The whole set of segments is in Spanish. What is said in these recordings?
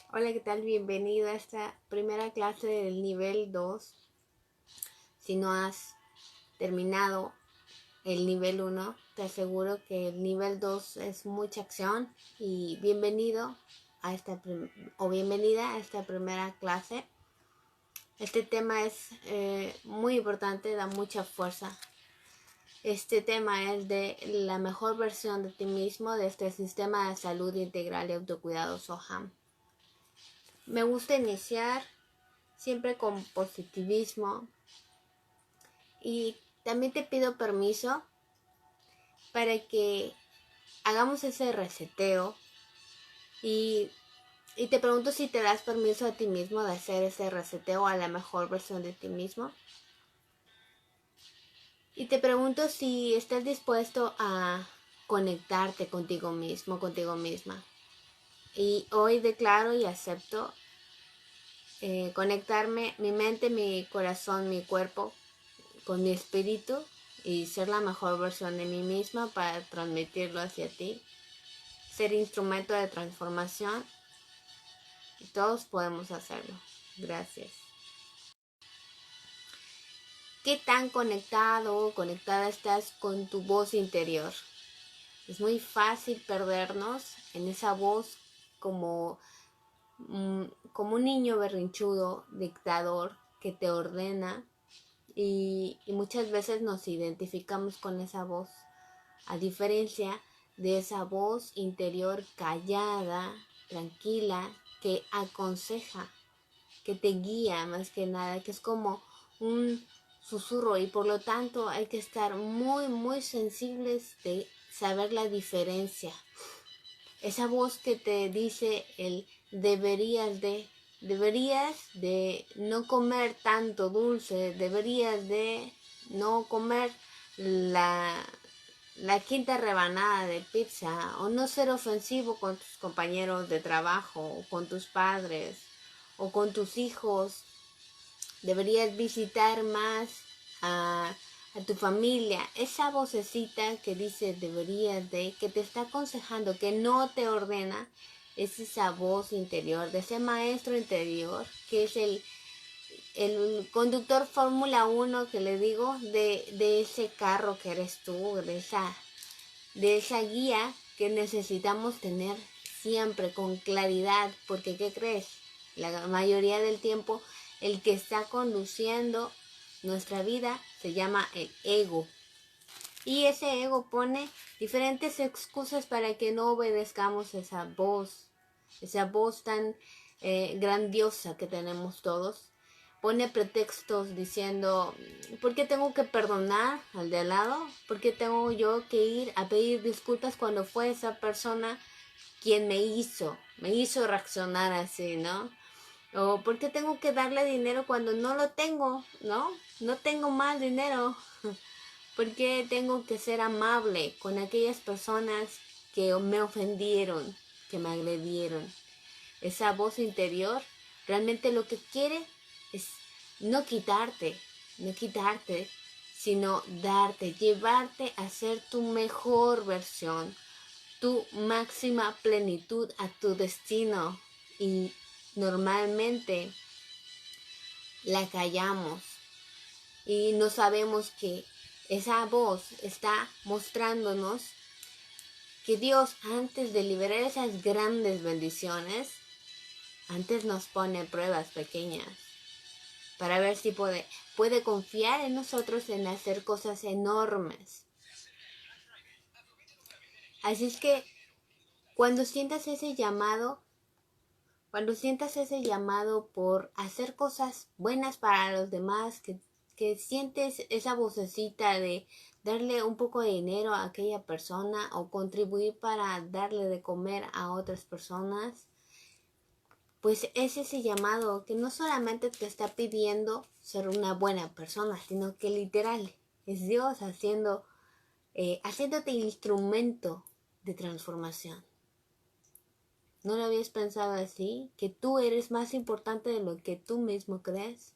Hola, ¿qué tal? Bienvenido a esta primera clase del nivel 2. Si no has terminado el nivel 1, te aseguro que el nivel 2 es mucha acción y bienvenido a bienvenida a esta primera clase. Este tema es muy importante, da mucha fuerza. Este tema es de la mejor versión de ti mismo de este sistema de salud integral y autocuidado SOHAM. Me gusta iniciar siempre con positivismo y también te pido permiso para que hagamos ese reseteo y, y te pregunto si te das permiso a ti mismo de hacer ese reseteo a la mejor versión de ti mismo y te pregunto si estás dispuesto a conectarte contigo mismo, contigo misma. Y hoy declaro y acepto conectarme mi mente, mi corazón, mi cuerpo con mi espíritu y ser la mejor versión de mí misma para transmitirlo hacia ti, ser instrumento de transformación y todos podemos hacerlo. Gracias. ¿Qué tan conectado o conectada estás con tu voz interior? Es muy fácil perdernos en esa voz como, como un niño berrinchudo, dictador, que te ordena y muchas veces nos identificamos con esa voz. A diferencia de esa voz interior callada, tranquila, que aconseja, que te guía más que nada, que es como un susurro y por lo tanto hay que estar muy sensibles de saber la diferencia. Esa voz que te dice el deberías de no comer tanto dulce, deberías de no comer la quinta rebanada de pizza o no ser ofensivo con tus compañeros de trabajo o con tus padres o con tus hijos. Deberías visitar más a tu familia. Esa vocecita que dice deberías de, que te está aconsejando, que no te ordena, es esa voz interior, de ese maestro interior, que es el conductor Fórmula 1 que le digo, de ese carro que eres tú, de esa guía que necesitamos tener siempre con claridad, porque ¿qué crees? La mayoría del tiempo el que está conduciendo nuestra vida se llama el ego. Y ese ego pone diferentes excusas para que no obedezcamos esa voz tan grandiosa que tenemos todos. Pone pretextos diciendo, ¿por qué tengo que perdonar al de al lado? ¿Por qué tengo yo que ir a pedir disculpas cuando fue esa persona quien me hizo reaccionar así, ¿no? O ¿por qué tengo que darle dinero cuando no lo tengo, ¿no? No tengo más dinero. ¿Por qué tengo que ser amable con aquellas personas que me ofendieron, que me agredieron? Esa voz interior realmente lo que quiere es no quitarte, sino darte, llevarte a ser tu mejor versión, tu máxima plenitud a tu destino. Y normalmente la callamos y no sabemos que esa voz está mostrándonos que Dios, antes de liberar esas grandes bendiciones, antes nos pone pruebas pequeñas para ver si puede confiar en nosotros en hacer cosas enormes. Así es que cuando sientas ese llamado, por hacer cosas buenas para los demás, que sientes esa vocecita de darle un poco de dinero a aquella persona o contribuir para darle de comer a otras personas, pues es ese llamado que no solamente te está pidiendo ser una buena persona, sino que literal es Dios haciéndote instrumento de transformación. ¿No lo habías pensado así? ¿Que tú eres más importante de lo que tú mismo crees?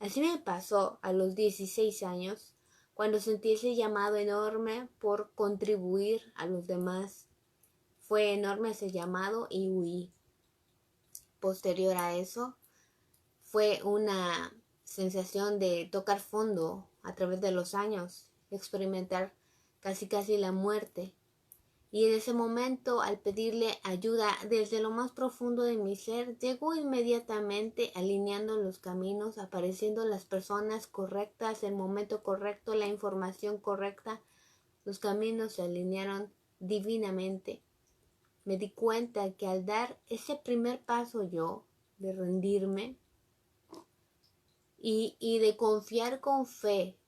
Así me pasó a los 16 años, cuando sentí ese llamado enorme por contribuir a los demás. Fue enorme ese llamado y huí. posterior a eso fue una sensación de tocar fondo a través de los años, experimentar casi la muerte. Y en ese momento, al pedirle ayuda desde lo más profundo de mi ser, llegó inmediatamente alineando los caminos, apareciendo las personas correctas, el momento correcto, la información correcta. Los caminos se alinearon divinamente. Me di cuenta que al dar ese primer paso yo, de rendirme y de confiar con fe,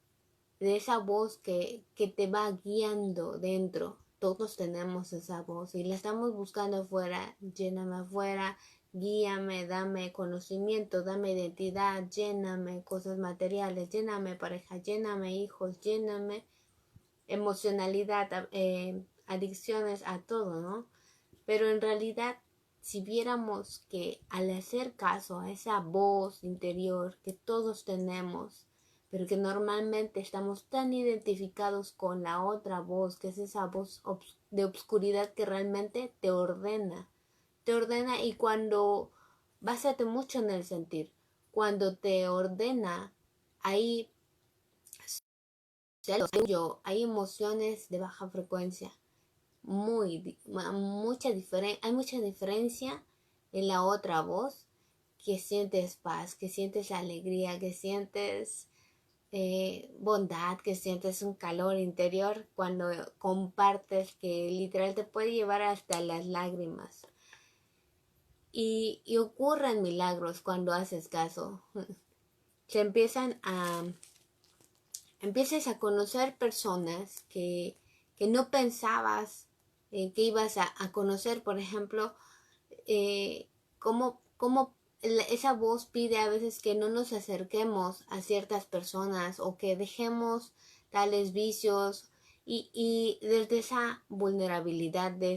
de esa voz que te va guiando dentro. Todos tenemos esa voz y la estamos buscando afuera. Lléname afuera, guíame, dame conocimiento, dame identidad, lléname cosas materiales, lléname pareja, lléname hijos, lléname emocionalidad, adicciones, a todo, ¿no? Pero en realidad, si viéramos que al hacer caso a esa voz interior que todos tenemos, pero que normalmente estamos tan identificados con la otra voz, que es esa voz de obscuridad que realmente te ordena, y cuando, básate mucho en el sentir, cuando te ordena, ahí hay emociones de baja frecuencia, hay mucha diferencia en la otra voz, que sientes paz, que sientes alegría, que sientes bondad, que sientes un calor interior cuando compartes, que literal te puede llevar hasta las lágrimas. Y ocurren milagros cuando haces caso. Se empiezas a conocer personas que no pensabas que ibas a conocer. Por ejemplo, cómo esa voz pide a veces que no nos acerquemos a ciertas personas o que dejemos tales vicios, y desde esa vulnerabilidad, de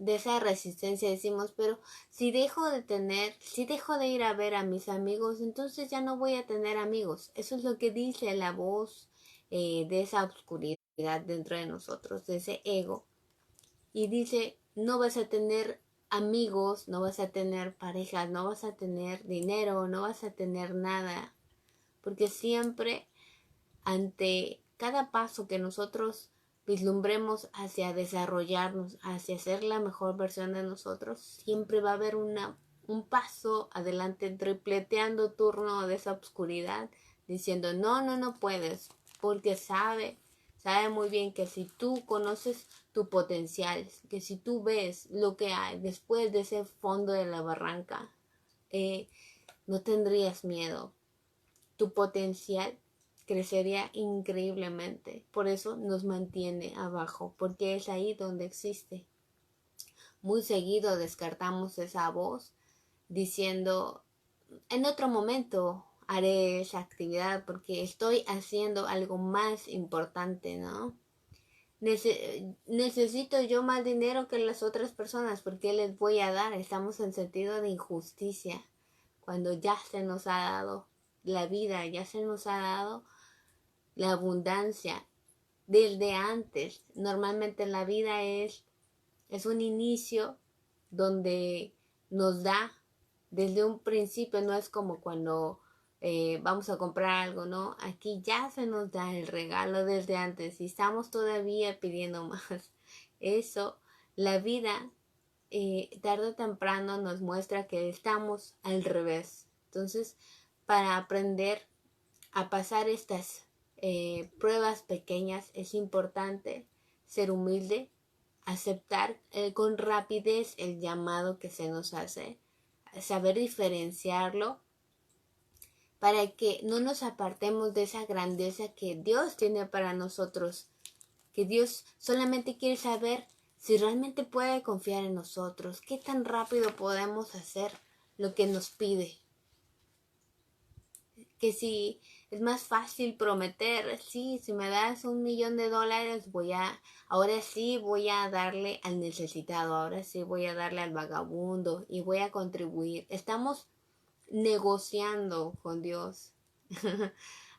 esa resistencia decimos, pero si dejo de ir a ver a mis amigos, entonces ya no voy a tener amigos. Eso es lo que dice la voz de esa oscuridad dentro de nosotros, de ese ego. Y dice, no vas a tener amigos, no vas a tener parejas, no vas a tener dinero, no vas a tener nada. Porque siempre, ante cada paso que nosotros vislumbremos hacia desarrollarnos, hacia ser la mejor versión de nosotros, siempre va a haber un paso adelante, tripleteando turno de esa oscuridad, diciendo, no puedes, porque sabe muy bien que si tú conoces tu potencial, que si tú ves lo que hay después de ese fondo de la barranca, no tendrías miedo. Tu potencial crecería increíblemente. Por eso nos mantiene abajo, porque es ahí donde existe. Muy seguido descartamos esa voz diciendo, en otro momento haré esa actividad porque estoy haciendo algo más importante, ¿no? Necesito yo más dinero que las otras personas, porque les voy a dar. Estamos en sentido de injusticia cuando ya se nos ha dado la vida, ya se nos ha dado la abundancia desde antes. Normalmente la vida es un inicio donde nos da desde un principio. No es como cuando vamos a comprar algo, ¿no? Aquí ya se nos da el regalo desde antes y estamos todavía pidiendo más. Eso, la vida tarde o temprano nos muestra que estamos al revés. Entonces, para aprender a pasar estas pruebas pequeñas, es importante ser humilde, aceptar con rapidez el llamado que se nos hace, saber diferenciarlo, para que no nos apartemos de esa grandeza que Dios tiene para nosotros, que Dios solamente quiere saber si realmente puede confiar en nosotros, qué tan rápido podemos hacer lo que nos pide. Que si es más fácil prometer, sí, si me das $1,000,000, ahora sí voy a darle al necesitado, ahora sí voy a darle al vagabundo y voy a contribuir. Estamos negociando con Dios.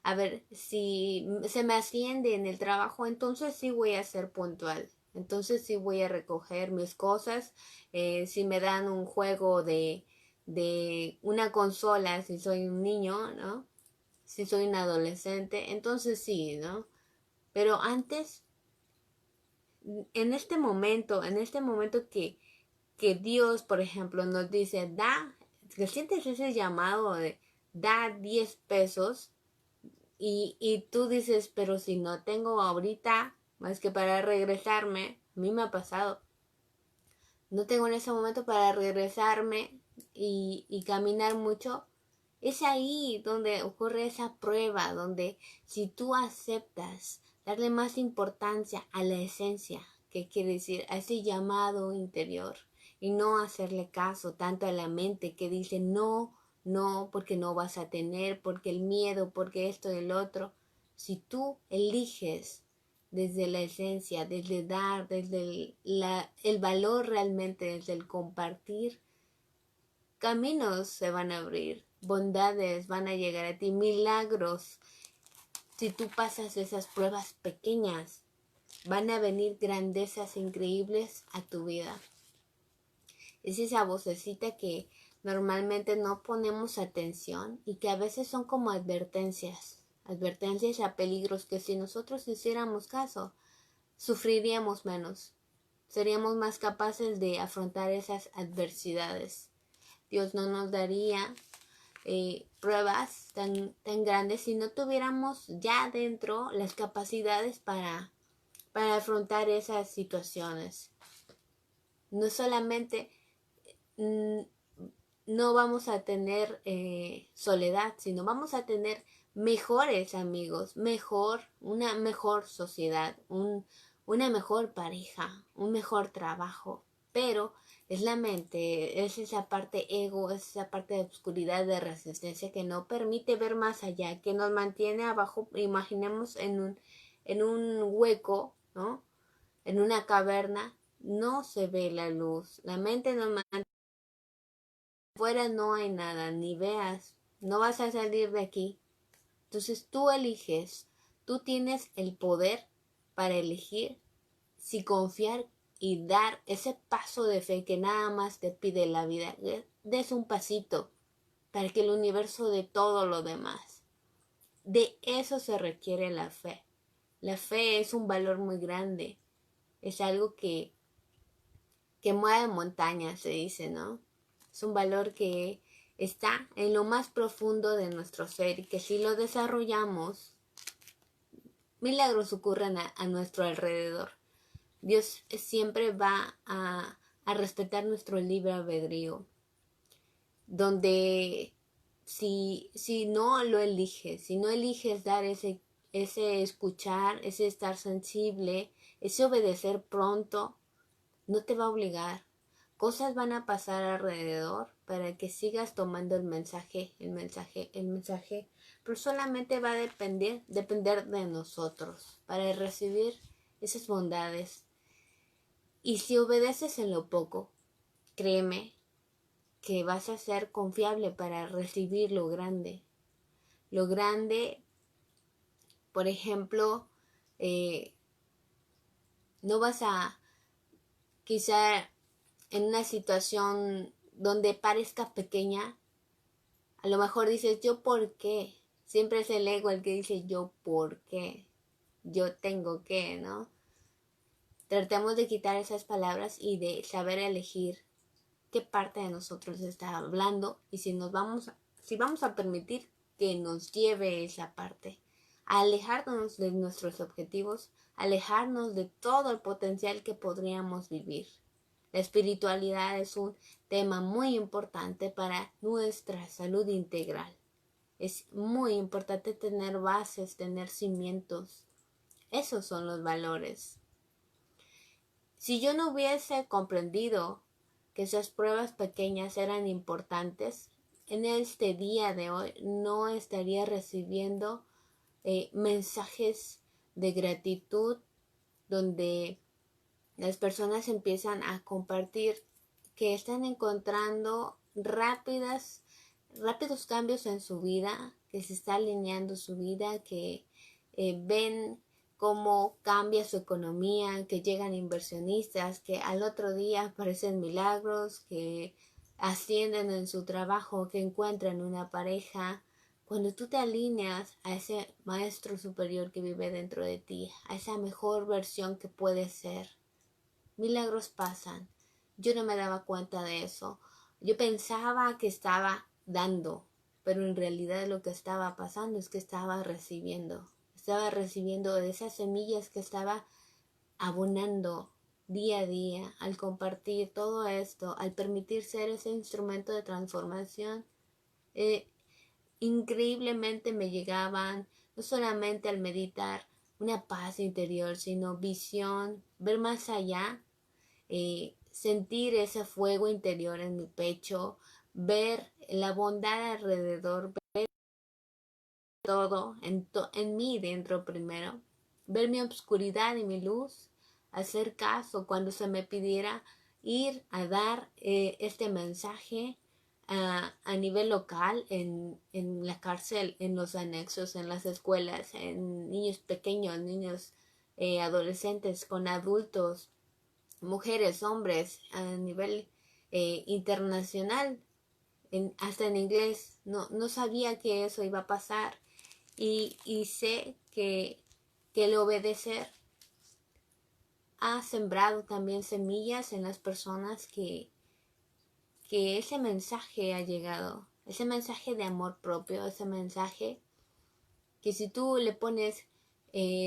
A ver, si se me asciende en el trabajo, entonces sí voy a ser puntual. Entonces sí voy a recoger mis cosas. Si me dan un juego de una consola, si soy un niño, ¿no? Si soy un adolescente, entonces sí, ¿no? Pero antes, en este momento que Dios, por ejemplo, nos dice, que sientes ese llamado de da 10 pesos y tú dices, pero si no tengo ahorita más que para regresarme, a mí me ha pasado, no tengo en ese momento para regresarme y caminar mucho, es ahí donde ocurre esa prueba, donde si tú aceptas darle más importancia a la esencia, que quiere decir a ese llamado interior, y no hacerle caso tanto a la mente que dice no, no, porque no vas a tener, porque el miedo, porque esto y el otro. Si tú eliges desde la esencia, desde dar, desde el valor realmente, desde el compartir, caminos se van a abrir, bondades van a llegar a ti, milagros. Si tú pasas esas pruebas pequeñas, van a venir grandezas increíbles a tu vida. Es esa vocecita que normalmente no ponemos atención y que a veces son como advertencias a peligros que si nosotros hiciéramos caso, sufriríamos menos, seríamos más capaces de afrontar esas adversidades. Dios no nos daría pruebas tan grandes si no tuviéramos ya dentro las capacidades para afrontar esas situaciones. No solamente no vamos a tener soledad, sino vamos a tener mejores amigos, una mejor sociedad, una mejor pareja, un mejor trabajo. Pero es la mente, es esa parte ego, es esa parte de oscuridad, de resistencia que no permite ver más allá, que nos mantiene abajo, imaginemos en un hueco, ¿no? En una caverna, no se ve la luz. La mente nos mantiene afuera, no hay nada, ni veas, no vas a salir de aquí. Entonces tú eliges, tú tienes el poder para elegir si confiar y dar ese paso de fe que nada más te pide la vida. Des un pasito para que el universo dé todo lo demás. De eso se requiere la fe. La fe es un valor muy grande. Es algo que mueve montañas, se dice, ¿no? Es un valor que está en lo más profundo de nuestro ser y que si lo desarrollamos, milagros ocurren a nuestro alrededor. Dios siempre va a respetar nuestro libre albedrío, donde si no lo eliges, si no eliges dar ese escuchar, ese estar sensible, ese obedecer pronto, no te va a obligar. Cosas van a pasar alrededor para que sigas tomando el mensaje, pero solamente va a depender de nosotros para recibir esas bondades. Y si obedeces en lo poco, créeme que vas a ser confiable para recibir lo grande. Lo grande, por ejemplo, no vas a, quizá en una situación donde parezca pequeña, a lo mejor dices, ¿yo por qué? Siempre es el ego el que dice, ¿yo por qué? Yo tengo que, ¿no? Tratemos de quitar esas palabras y de saber elegir qué parte de nosotros está hablando y si vamos a permitir que nos lleve esa parte, a alejarnos de nuestros objetivos, alejarnos de todo el potencial que podríamos vivir. La espiritualidad es un tema muy importante para nuestra salud integral. Es muy importante tener bases, tener cimientos. Esos son los valores. Si yo no hubiese comprendido que esas pruebas pequeñas eran importantes, en este día de hoy no estaría recibiendo mensajes de gratitud donde las personas empiezan a compartir que están encontrando rápidos cambios en su vida, que se está alineando su vida, que ven cómo cambia su economía, que llegan inversionistas, que al otro día aparecen milagros, que ascienden en su trabajo, que encuentran una pareja. Cuando tú te alineas a ese maestro superior que vive dentro de ti, a esa mejor versión que puedes ser, milagros pasan. Yo no me daba cuenta de eso. Yo pensaba que estaba dando, pero en realidad lo que estaba pasando es que estaba recibiendo. Estaba recibiendo de esas semillas que estaba abonando día a día al compartir todo esto, al permitir ser ese instrumento de transformación. eh, Increíblemente me llegaban, no solamente al meditar, una paz interior, sino visión, ver más allá, sentir ese fuego interior en mi pecho, ver la bondad alrededor, ver todo en mí dentro primero, ver mi obscuridad y mi luz, hacer caso cuando se me pidiera ir a dar este mensaje a nivel local, en la cárcel, en los anexos, en las escuelas, en niños pequeños, niños adolescentes, con adultos, mujeres, hombres, a nivel internacional, hasta en inglés. No sabía que eso iba a pasar y sé que el obedecer ha sembrado también semillas en las personas que ese mensaje ha llegado, ese mensaje de amor propio, ese mensaje que si tú le pones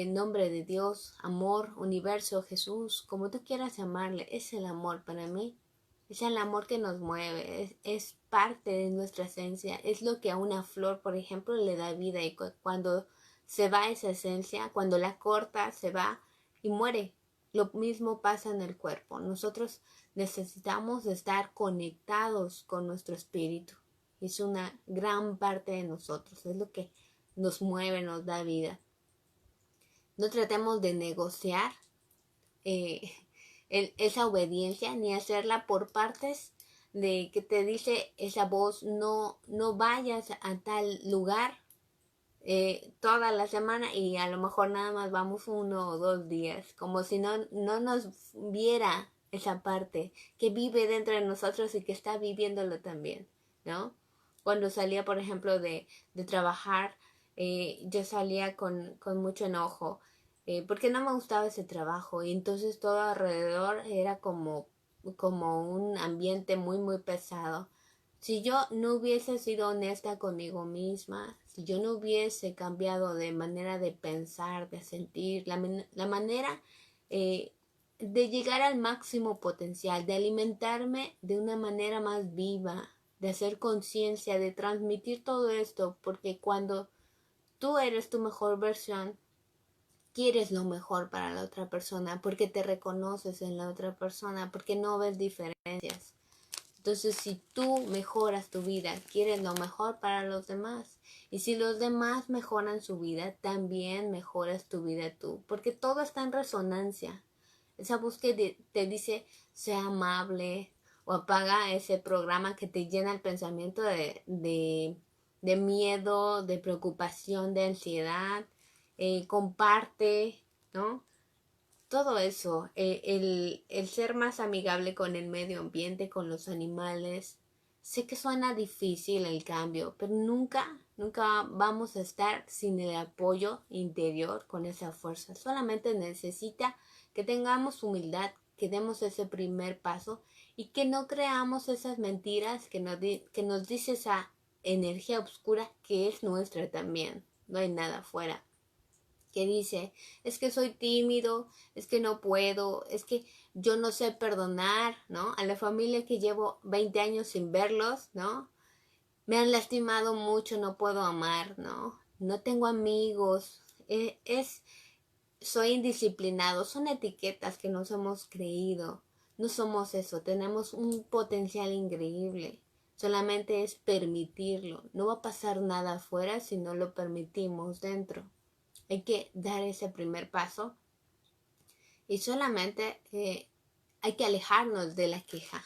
nombre de Dios, amor, universo, Jesús, como tú quieras llamarle, es el amor para mí. Es el amor que nos mueve, es parte de nuestra esencia, es lo que a una flor, por ejemplo, le da vida y cuando se va esa esencia, cuando la corta, se va y muere. Lo mismo pasa en el cuerpo. Nosotros necesitamos estar conectados con nuestro espíritu. Es una gran parte de nosotros, es lo que nos mueve, nos da vida. No tratemos de negociar eh, esa obediencia ni hacerla por partes, de que te dice esa voz, no vayas a tal lugar toda la semana y a lo mejor nada más vamos 1 o 2 días, como si no nos viera esa parte que vive dentro de nosotros y que está viviéndolo también, ¿no? Cuando salía, por ejemplo, de trabajar, yo salía con mucho enojo, porque no me gustaba ese trabajo y entonces todo alrededor era como un ambiente muy, muy pesado. Si yo no hubiese sido honesta conmigo misma, si yo no hubiese cambiado de manera de pensar, de sentir, la manera eh, de llegar al máximo potencial, de alimentarme de una manera más viva, de hacer conciencia, de transmitir todo esto, porque cuando tú eres tu mejor versión, quieres lo mejor para la otra persona, porque te reconoces en la otra persona, porque no ves diferencias. Entonces, si tú mejoras tu vida, quieres lo mejor para los demás. Y si los demás mejoran su vida, también mejoras tu vida tú. Porque todo está en resonancia. Esa voz que te dice, sea amable, o apaga ese programa que te llena el pensamiento de miedo, de preocupación, de ansiedad. Comparte, ¿no? Todo eso, el ser más amigable con el medio ambiente, con los animales. Sé que suena difícil el cambio, pero nunca vamos a estar sin el apoyo interior, con esa fuerza. Solamente necesita que tengamos humildad, que demos ese primer paso y que no creamos esas mentiras que nos dice esa energía oscura que es nuestra también. No hay nada afuera que dice, es que soy tímido, es que no puedo, es que yo no sé perdonar, ¿no? A la familia que llevo 20 años sin verlos, ¿no? Me han lastimado mucho, no puedo amar, ¿no? No tengo amigos, soy indisciplinado, son etiquetas que nos hemos creído. No somos eso, tenemos un potencial increíble. Solamente es permitirlo. No va a pasar nada afuera si no lo permitimos dentro. Hay que dar ese primer paso y solamente hay que alejarnos de la queja,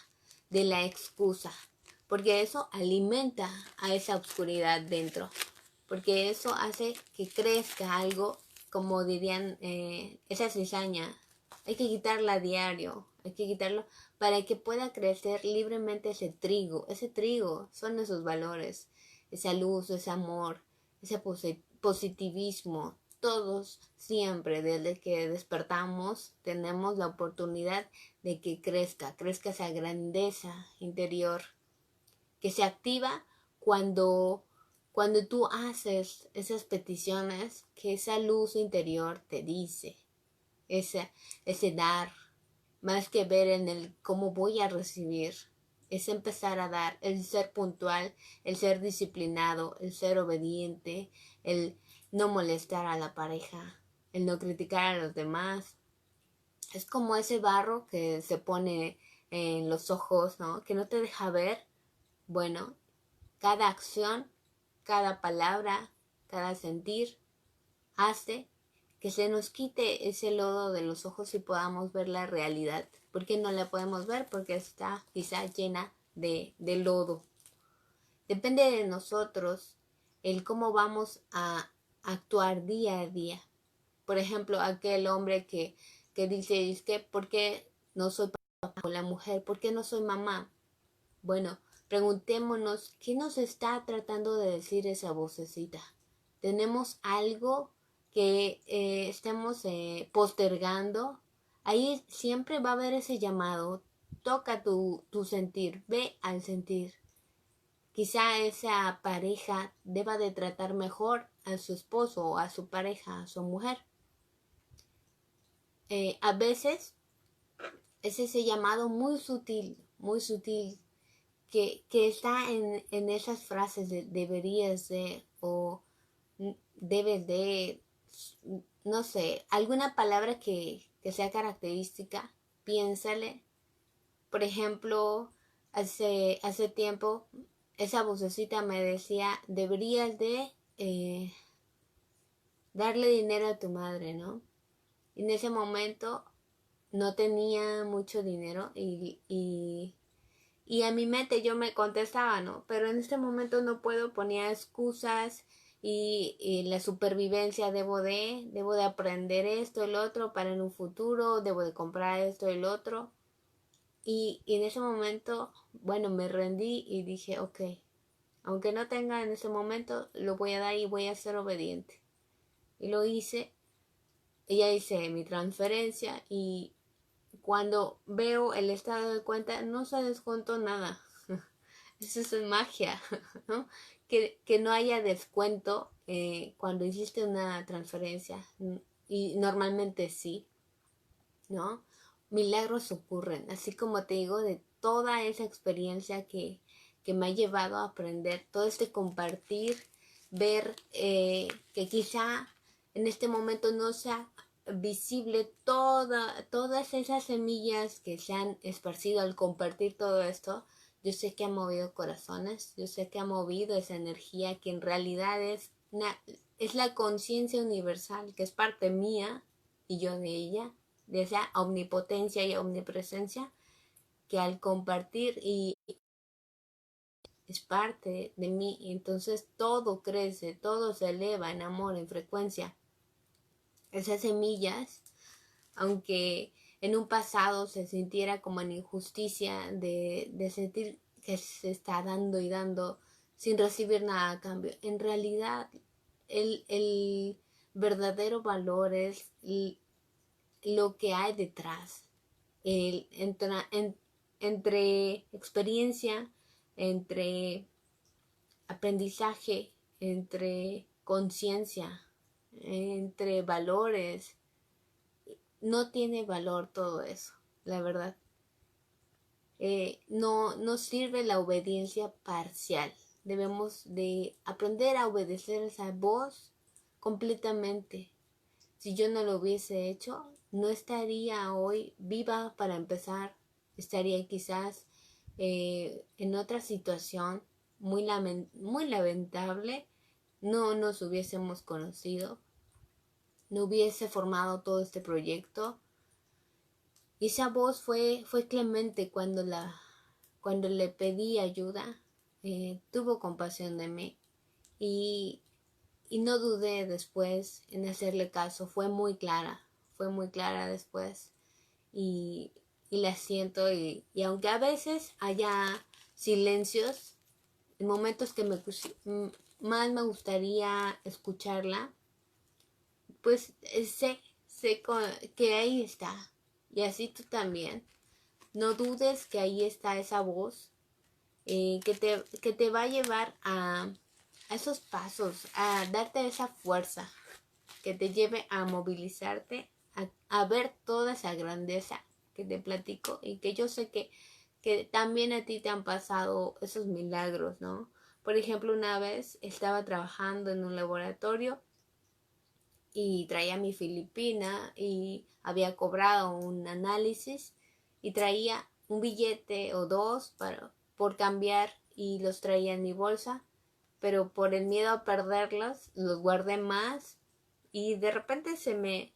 de la excusa, porque eso alimenta a esa oscuridad dentro, porque eso hace que crezca algo como dirían, esa cizaña, hay que quitarla a diario, hay que quitarlo para que pueda crecer libremente ese trigo. Ese trigo son esos valores, esa luz, ese amor, ese positivismo. Todos siempre, desde que despertamos, tenemos la oportunidad de que crezca esa grandeza interior que se activa cuando, cuando tú haces esas peticiones que esa luz interior te dice, ese dar, más que ver en el cómo voy a recibir, es empezar a dar, el ser puntual, el ser disciplinado, el ser obediente, el no molestar a la pareja, el no criticar a los demás. Es como ese barro que se pone en los ojos, ¿no? Que no te deja ver. Bueno, cada acción, cada palabra, cada sentir hace que se nos quite ese lodo de los ojos y podamos ver la realidad. ¿Por qué no la podemos ver? Porque está quizá llena de lodo. Depende de nosotros el cómo vamos a actuar día a día. Por ejemplo, aquel hombre que dice, es que ¿por qué no soy papá? O la mujer, ¿por qué no soy mamá? Bueno, preguntémonos, ¿qué nos está tratando de decir esa vocecita? ¿Tenemos algo que estemos postergando? Ahí siempre va a haber ese llamado. Toca tu sentir, ve al sentir. Quizá esa pareja deba de tratar mejor a su esposo o a su pareja, a su mujer. A veces es ese llamado muy sutil, que está en esas frases de deberías de o debes de, no sé, alguna palabra que sea característica, piénsale. Por ejemplo, hace tiempo esa vocecita me decía, deberías de darle dinero a tu madre, ¿no? Y en ese momento no tenía mucho dinero y a mi mente yo me contestaba, ¿no? Pero en este momento no puedo, ponía excusas y la supervivencia, debo de aprender esto, el otro, para en un futuro, debo de comprar esto, el otro. Y en ese momento, bueno, me rendí y dije, ok, aunque no tenga en ese momento, lo voy a dar y voy a ser obediente. Y lo hice, y ya hice mi transferencia y cuando veo el estado de cuenta no se descontó nada. Eso es magia, ¿no? Que no haya descuento cuando hiciste una transferencia. Y normalmente sí, ¿no? Milagros ocurren, así como te digo, de toda esa experiencia que me ha llevado a aprender, todo este compartir, ver que quizá en este momento no sea visible todas esas semillas que se han esparcido al compartir todo esto. Yo sé que ha movido corazones, yo sé que ha movido esa energía que en realidad es la conciencia universal, que es parte mía y yo de ella, de esa omnipotencia y omnipresencia, que al compartir y es parte de mí, entonces todo crece, todo se eleva en amor, en frecuencia. Esas semillas, aunque en un pasado se sintiera como en injusticia de sentir que se está dando y dando sin recibir nada a cambio, en realidad el verdadero valor es lo que hay detrás, el, entre experiencia, entre aprendizaje, entre conciencia, entre valores. No tiene valor todo eso, la verdad. No sirve la obediencia parcial. Debemos de aprender a obedecer esa voz completamente. Si yo no lo hubiese hecho, no estaría hoy viva para empezar. Estaría quizás en otra situación muy lamentable. No nos hubiésemos conocido. No hubiese formado todo este proyecto. Y esa voz fue clemente cuando le pedí ayuda. Tuvo compasión de mí. Y y no dudé después en hacerle caso. Fue muy clara después. Y, y la siento y aunque a veces haya silencios, en momentos que más me gustaría escucharla, pues que ahí está. Y así tú también. No dudes que ahí está esa voz que te va a llevar a esos pasos, a darte esa fuerza, que te lleve a movilizarte, a ver toda esa grandeza que te platico y que yo sé que también a ti te han pasado esos milagros, ¿no? Por ejemplo, una vez estaba trabajando en un laboratorio y traía mi Filipina y había cobrado un análisis y traía un billete o dos por cambiar y los traía en mi bolsa, pero por el miedo a perderlos los guardé más y de repente se me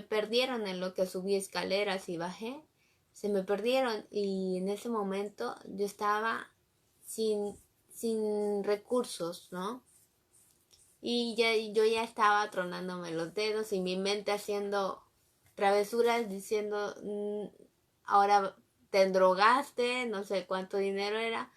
perdieron en lo que subí escaleras y bajé, se me perdieron y en ese momento yo estaba sin recursos, ¿no? Y yo ya estaba tronándome los dedos y mi mente haciendo travesuras diciendo, ahora te endrogaste, no sé cuánto dinero era.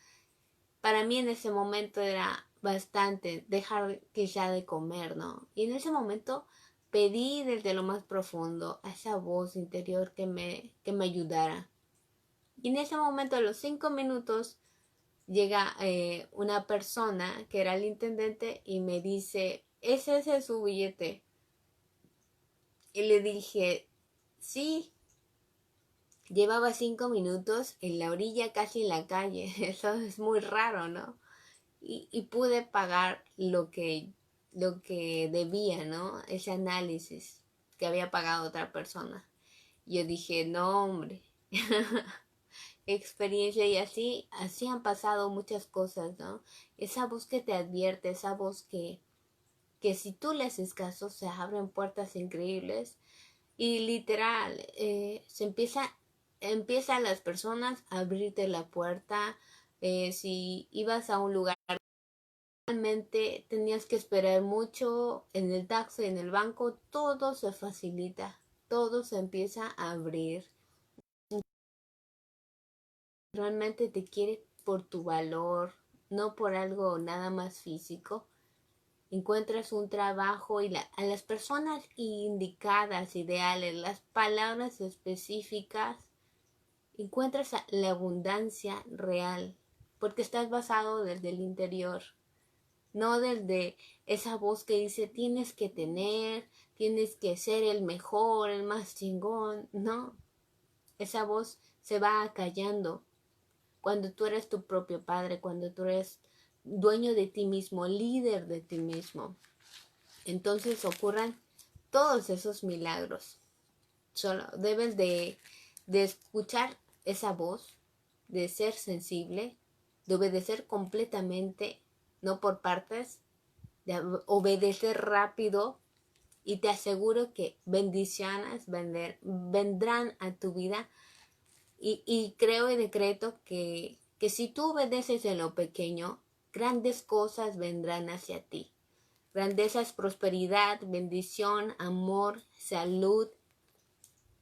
Para mí en ese momento era bastante dejar quizá de comer, ¿no? Y en ese momento pedí desde lo más profundo a esa voz interior que me ayudara. Y en ese momento, a los 5 minutos, llega una persona que era el intendente y me dice, ese es su billete. Y le dije, sí. Llevaba 5 minutos en la orilla, casi en la calle. Eso es muy raro, ¿no? Y pude pagar lo que debía, ¿no? Ese análisis que había pagado otra persona. Yo dije, no, hombre. Experiencia y así han pasado muchas cosas, ¿no? Esa voz que te advierte, esa voz que si tú le haces caso se abren puertas increíbles y literal empiezan las personas a abrirte la puerta. Si ibas a un lugar realmente tenías que esperar mucho en el taxi, en el banco, todo se facilita, todo se empieza a abrir. Realmente te quiere por tu valor, no por algo nada más físico. Encuentras un trabajo y a las personas indicadas, ideales, las palabras específicas, encuentras la abundancia real, porque estás basado desde el interior, no desde esa voz que dice tienes que tener, tienes que ser el mejor, el más chingón, no, esa voz se va acallando cuando tú eres tu propio padre, cuando tú eres dueño de ti mismo, líder de ti mismo. Entonces ocurran todos esos milagros. Solo debes de escuchar esa voz, de ser sensible, de obedecer completamente, no por partes, de obedecer rápido y te aseguro que bendiciones vendrán a tu vida y creo y decreto que si tú obedeces en lo pequeño, grandes cosas vendrán hacia ti. Grandeza es prosperidad, bendición, amor, salud.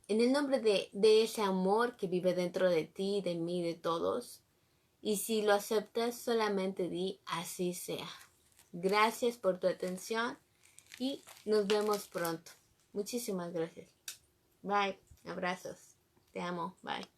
En el nombre de ese amor que vive dentro de ti, de mí, de todos. Y si lo aceptas, solamente di así sea. Gracias por tu atención y nos vemos pronto. Muchísimas gracias. Bye. Abrazos. Te amo. Bye.